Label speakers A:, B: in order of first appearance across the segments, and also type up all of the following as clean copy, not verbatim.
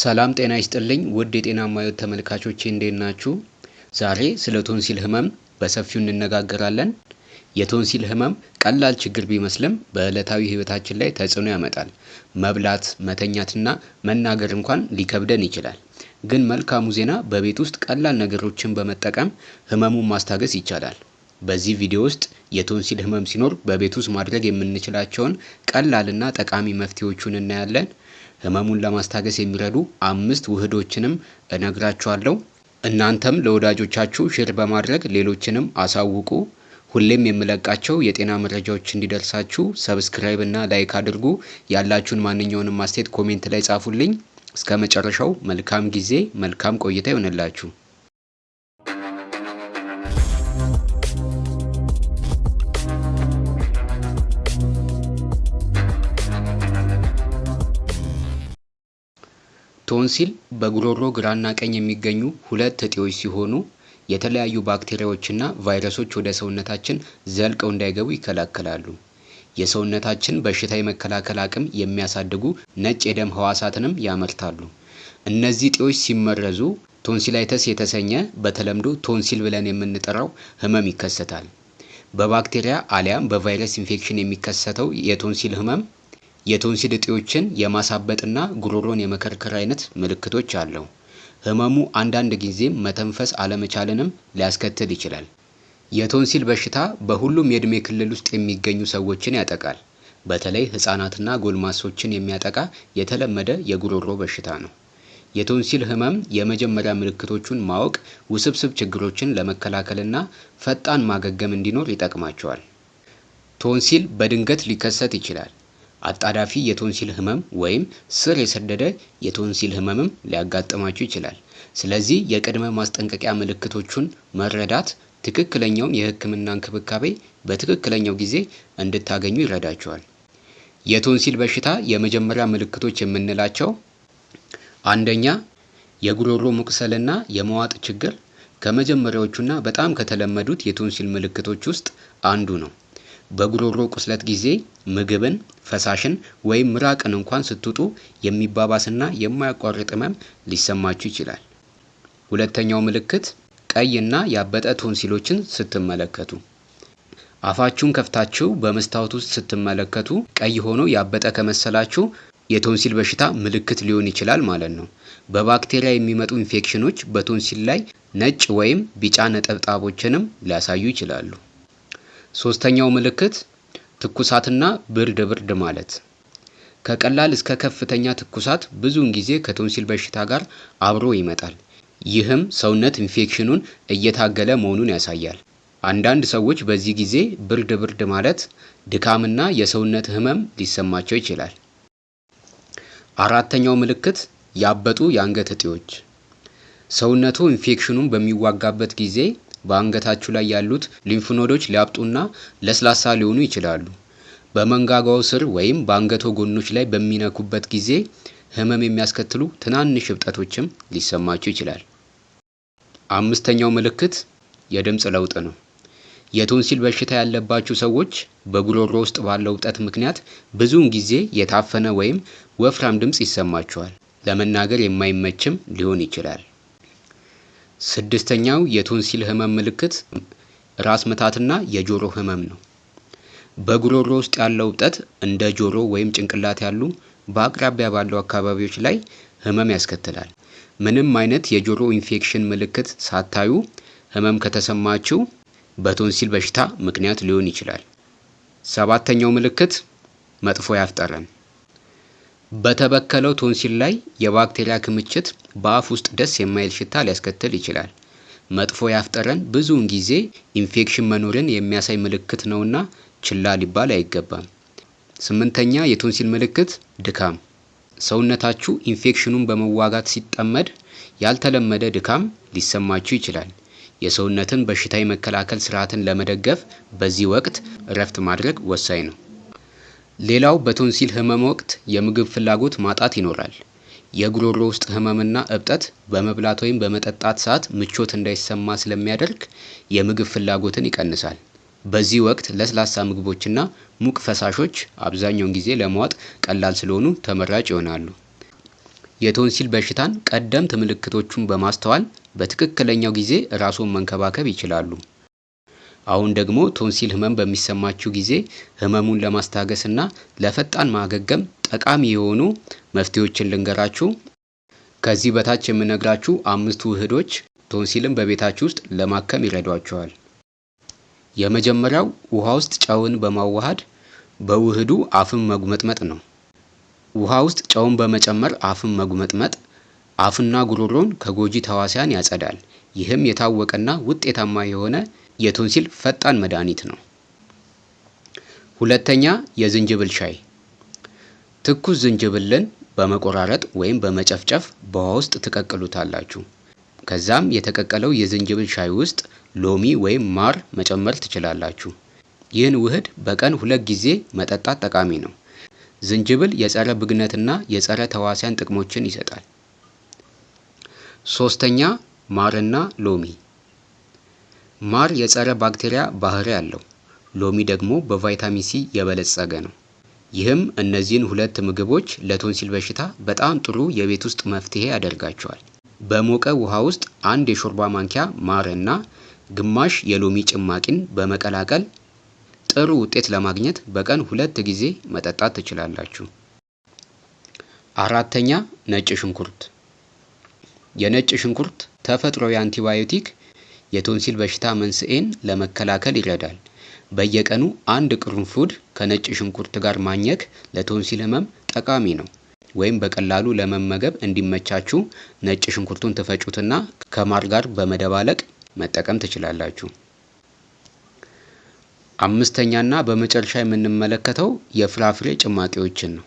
A: ሰላም ጤና ይስጥልኝ ውድ የጤናማ ሕይወት ተመልካቾቼ እንዴት ናችሁ? ዛሬ ስለ ቶንሲል ህመም በሰፊው እንነጋገራለን። የቶንሲል ህመም ቀላል ችግር ቢመስልም በዕለታዊ ህይወታችን ላይ ተጽዕኖ ያመጣል። መብላት፣ መተኛትና መናገር እንኳን ሊከብደን ይችላል። ግን መልካሙ ዜና በቤት ውስጥ ቀላል ነገሮችን በመጠቀም ህመሙን ማስታገስ ይቻላል። በዚህ ቪዲዮ ውስጥ የቶንሲል ህመም ሲኖር በቤት ውስጥ ማድረግ የምንችላቸውን ቀላልና ጠቃሚ መፍትሄዎችን እናያለን። ህመሙን ለማስታገስ የሚረዱ 5 ውህዶችንም እነግራችኋለሁ። እናንተም ለወዳጆቻችሁ ሼር በማድረግ ሌሎችንም አሳውቁ። ሁሌም የምለቃቸው የጤና መረጃዎች እንዲደርሳችሁ ሰብስክራይብ እና ላይክ አድርጉ። ያላችሁን ማንኛውንም አስተያየት ኮሜንት ላይ ጻፉልኝ። እስከ መጨረሻው መልካም ጊዜ፣ መልካም ቆይታ ይሆንላችሁ። ቶንሲል በጉሮሮ ግራና ቀኝ የሚገኙ ሁለት እጢዎች ሲሆኑ የተለያዩ ባክቴሪያዎችና ቫይረሶች ወደ ሰውነታችን ዘልቀው እንዳይገቡ ይከላከላሉ። የሰውነታችን በሽታ የመከላከል አቅም የሚያሳድጉ ነጭ የደም ህዋሳትንም ያመርታሉ። እነዚህ እጢዎች ሲመረዙ ቶንሲላይተስ የተሰኘ በተለምዶ ቶንሲል ብለን የምንጠራው ህመም ይከሰታል። በባክቴሪያ አሊያም በቫይረስ ኢንፌክሽን የሚከሰተው የቶንሲል ህመም የቶንሲል እጢዎችን የማሳበጥና ጉሮሮን የመከርከር አይነት ምልክቶች አለው። ህመሙ አንዳንድ ጊዜም መተንፈስ አለመቻልንም ሊያስከትል ይችላል። የቶንሲል በሽታ በሁሉም የእድሜ ክልል ውስጥ የሚገኙ ሰዎችን ያጠቃል። በተለይ ህፃናትና ጎልማሶችን የሚያጠቃ የተለመደ የጉሮሮ በሽታ ነው። የቶንሲል ህመም የመጀመሪያ ምልክቶቹን ማወቅ ውስብስብ ችግሮችን ለመከላከልና ፈጣን ማገገም እንዲኖር ይጠቅማቸዋል። ቶንሲል በድንገት ሊከሰት ይችላል። አጣዳፊ የቶንሲል ህመም ወይም ስር የሰደደ የቶንሲል ህመምም ሊያጋጥማችሁ ይችላል። ስለዚህ የቅድመ ማስጠንቀቂያ ምልክቶቹን መረዳት ትክክለኛውን የህክምና እንክብካቤ በትክክለኛው ጊዜ እንድታገኙ ይረዳችኋል። የቶንሲል በሽታ የመጀመሪያ ምልክቶች የምንላቸው አንደኛ፣ የጉሮሮ መቁሰልና የመዋጥ ችግር ከመጀመሪያዎቹና በጣም ከተለመዱት የቶንሲል ምልክቶች ውስጥ አንዱ ነው። በጉሮሮ ቁስለት ጊዜ ምግብን፣ ፈሳሽን ወይም ምራቅን እንኳን ስትውጡ የሚባባስና የማያቋርጥ ህመም ሊሰማችሁ ይችላል። ሁለተኛው ምልክት ቀይና ያበጠ ቶንሲሎችን ስትመለከቱ። አፋችሁን ከፍታችሁ በመስታወት ውስጥ ስትመለከቱ ቀይ ሆኖ ያበጠ ከመሰላችሁ የቶንሲል በሽታ ምልክት ሊሆን ይችላል ማለት ነው። በባክቴሪያ የሚመጡ ኢንፌክሽኖች በቶንሲል ላይ ነጭ ወይም ቢጫ ነጠብጣቦችንም ሊያሳዩ ይችላሉ። ሶስተኛው ምልክት ትኩሳትና ብርድ ማለት። ከቀላል እስከ ከፍተኛ ትኩሳት ብዙውን ጊዜ ከቶንሲል በሽታ ጋር አብሮ ይመጣል። ይህም ሰውነት ኢንፌክሽኑን እየታገለ መሆኑን ያሳያል። አንዳንድ ሰዎች በዚህ ጊዜ ብርድ ማለት፣ ድካምና የሰውነት ህመም ሊሰማቸው ይችላል። አራተኛው ምልክት ያበጡ የአንገት እጢዎች። ሰውነቱ ኢንፌክሽኑን በሚዋጋበት ጊዜ በአንገታችሁ ላይ ያሉት ሊምፍኖዶች ሊያብጡና ለስላሳ ሊሆኑ ይችላሉ። በመንጋጋው ስር ወይም በአንገቶ ጎኖች ላይ በሚነኩበት ጊዜ ህመም የሚያስከትሉ ትናንሽ እብጠቶችም ሊሰማችሁ ይችላል። አምስተኛው ምልክት የድምፅ ለውጥ ነው። የቶንሲል በሽታ ያለባችሁ ሰዎች በጉሮሮ ውስጥ ባለው እብጠት ምክንያት ብዙውን ጊዜ የታፈነ ወይም ወፍራም ድምፅ ይሰማችኋል። ለመናገር የማይመችም ሊሆን ይችላል። ስድስተኛው የቶንሲል ህመም ምልክት ራስ ምታትና የጆሮ ህመም ነው። በጉሮሮ ውስጥ ያለው እብጠት እንደ ጆሮ ወይም ጭንቅላት ያሉ በአቅራቢያ ባለው አካባቢዎች ላይ ህመም ያስከትላል። ምንም አይነት የጆሮ ኢንፌክሽን ምልክት ሳታዩ ህመም ከተሰማችሁ በቶንሲል በሽታ ምክንያት ሊሆን ይችላል። ሰባተኛው ምልክት መጥፎ የአፍ ጠረን። በተበከለው ቶንሲል ላይ የባክቴሪያ ክምችት በአፍ ውስጥ ደስ የማይል ሽታ ሊያስከትል ይችላል። መጥፎ የአፍ ጠረን ብዙውን ጊዜ ኢንፌክሽን መኖርን የሚያሳይ ምልክት ነውና ችላ ሊባል አይገባም። ስምንተኛ የቶንሲል ምልክት ድካም። ሰውነታችሁ ኢንፌክሽኑን በመዋጋት ሲጠመድ ያልተለመደ ድካም ሊሰማችሁ ይችላል። የሰውነትን በሽታ የመከላከል ስርዓትን ለመደገፍ በዚህ ወቅት እረፍት ማድረግ ወሳኝ ነው። ሌላው በቶንሲል ህመም ወቅት የምግብ ፍላጎት ማጣት ይኖራል። የጉሮሮ ውስጥ ህመምና እብጠት በመብላት ወይም በመጠጣት ሰዓት ምቾት እንዳይሰማ ስለሚያደርግ የምግብ ፍላጎትን ይቀንሳል። በዚህ ወቅት ለስላሳ ምግቦችና ሙቅ ፈሳሾች አብዛኛውን ጊዜ ለመዋጥ ቀላል ስለሆኑ ተመራጭ ይሆናሉ። የቶንሲል በሽታን ቀደምት ምልክቶቹን በማስተዋል በትክክለኛው ጊዜ ራስዎን መንከባከብ ይችላሉ። አሁን ደግሞ ቶንሲል ህመም በሚሰማችሁ ጊዜ ህመሙን ለማስታገስና ለፈጣን ማገገም ጠቃሚ የሆኑ መፍትሄዎችን ልንገራችሁ። ከዚህ በታች የምነግራችሁ 5 ውህዶች ቶንሲልን በቤታችሁ ውስጥ ለማከም ይረዷቸዋል። የመጀመሪያው ውሃ ውስጥ ጨውን በማዋሃድ በውህዱ አፍን መጉመጥመጥ ነው። ውሃ ውስጥ ጨውን በመጨመር አፍን መጉመጥመጥ አፍና ጉሮሮን ከጎጂ ተዋሲያን ያጸዳል። ይህም የታወቀና ውጤታማ የሆነ የቶንሲል ፈጣን መድኃኒት ነው። ሁለተኛ የዝንጅብል ሻይ። ትኩስ ዝንጅብልን በመቆራረጥ ወይም በመጨፍጨፍ በውሃ ውስጥ ትቀቅሉታላችሁ። ከዛም የተቀቀለው የዝንጅብል ሻይ ውስጥ ሎሚ ወይም ማር መጨመር ትችላላችሁ። ይህን ውህድ በቀን 2 ጊዜ መጠጣት ጠቃሚ ነው። ዝንጅብል የጸረ ብግነትና የጸረ ተዋሲያን ጥቅሞችን ይሰጣል። ሶስተኛ ማርና ሎሚ። ማር የጸረ ባክቴሪያ ባህሪ አለው። ሎሚ ደግሞ በቫይታሚን ሲ የበለጸገ ነው። ይህም እነዚህን 2 ምግቦች ለቶንሲል በሽታ በጣም ጥሩ የቤት ውስጥ መፍትሄ ያደርጋቸዋል። በሞቀ ውሃ ውስጥ 1 የሾርባ ማንኪያ ማርና ግማሽ የሎሚ ጭማቂን በመቀላቀል ጥሩ ውጤት ለማግኘት በቀን 2 ጊዜ መጠጣት ትችላላችሁ። አራተኛ ነጭ ሽንኩርት። የነጭ ሽንኩርት ተፈጥሯዊ አንቲባዮቲክ የቶንሲል በሽታ መንስኤን ለመከላከል ይረዳል። በየቀኑ 1 ቅርንፉድ ከነጭ ሽንኩርት ጋር ማኘክ ለቶንሲል ህመም ጠቃሚ ነው። ወይም በቀላሉ ለመመገብ እንዲመቻችሁ ነጭ ሽንኩርቱን ትፈጩትና ከማር ጋር በመደባለቅ መጠቀም ትችላላችሁ። አምስተኛና በመጨረሻ የምንመለከተው የፍራፍሬ ጭማቂዎችን ነው።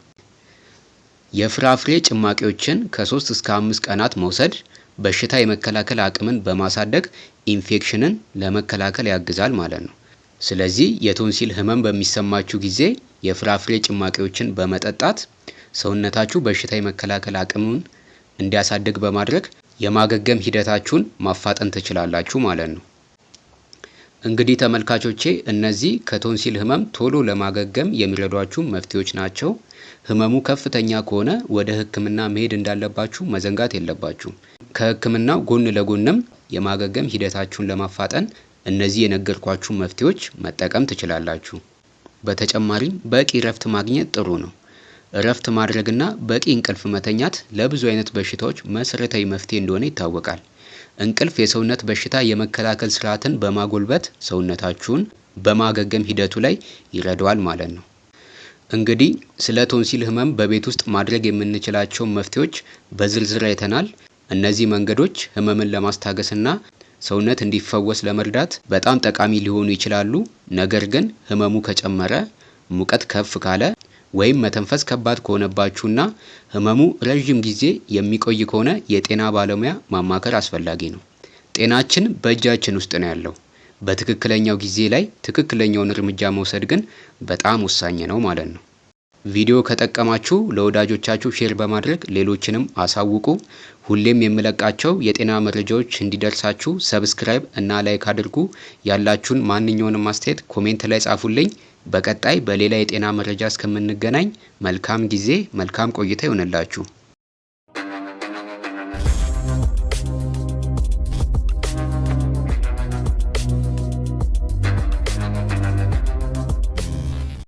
A: የፍራፍሬ ጭማቂዎችን ከ3 እስከ 5 ቀናት መውሰድ በሽታ የመከላከል አቅምን በማሳደግ ኢንፌክሽንን ለመከላከል ያግዛል ማለት ነው። ስለዚህ የቶንሲል ህመም በሚሰማችሁ ጊዜ የፍራፍሬ ጭማቂዎችን በመጠጣት ሰውነታችሁ በሽታ የመከላከል አቅምን እንዲያሳድግ በማድረግ የማገገም ሂደታችሁን ማፋጠን ትችላላችሁ ማለት ነው። እንግዲህ ተመልካቾቼ እነዚህ ከቶንሲል ህመም ቶሎ ለማገገም የሚረዷችሁ መፍትሄዎች ናቸው። ህመሙ ከፍተኛ ከሆነ ወደ ህክምና መሄድ እንዳለባችሁ መዘንጋት የለባችሁም። ከህክምናው ጎን ለጎንም የማገገም ሂደታችሁን ለማፋጠን እነዚህ የነገርኳችሁ መፍትሄዎች መጠቀም ትችላላችሁ። በተጨማሪም በቂ እረፍት ማግኘት ጥሩ ነው። እረፍት ማድረግና በቂ እንቅልፍ መተኛት ለብዙ አይነት በሽታዎች መሰረታዊ መፍትሄ እንደሆነ ይታወቃል። እንቅልፍ የሰውነት በሽታ የመከላከል ስርዓትን በማጎልበት ሰውነታችሁን በማገገም ሂደቱ ላይ ይረዳዋል ማለት ነው። እንግዲህ ስለ ቶንሲል ህመም በቤት ውስጥ ማድረግ የምንችላቸው መፍትሄዎች በዝርዝር አይተናል። እነዚህ መንገዶች ህመምን ለማስታገስና ሰውነት እንዲፈወስ ለመርዳት በጣም ጠቃሚ ሊሆኑ ይችላሉ። ነገር ግን ህመሙ ከጨመረ፣ ሙቀት ከፍ ካለ ወይም መተንፈስ ከባድ ከሆነባችሁና ህመሙ ረጅም ጊዜ የሚቆይ ከሆነ የጤና ባለሙያ ማማከር አስፈላጊ ነው። ጤናችን በእጃችን ውስጥ ነው ያለው። በትክክለኛው ጊዜ ላይ ትክክለኛውን እርምጃ መውሰድ ግን በጣም ወሳኝ ነው ማለት ነው። ቪዲዮ ከጠቀማችሁ ለወዳጆቻችሁ ሼር በማድረግ ሌሎችንም አሳውቁ። ሁሌም የምለቃቸው የጤና መረጃዎች እንዲደርሳችሁ ሰብስክራይብ እና ላይክ አድርጉ። ያላችሁን ማንኛውንም አስተያየት ኮሜንት ላይ ጻፉልኝ። በቀጣይ በሌላ የጤና መረጃ እስከምንገናኝ መልካም ጊዜ፣ መልካም ቆይታ ይሆንላችሁ።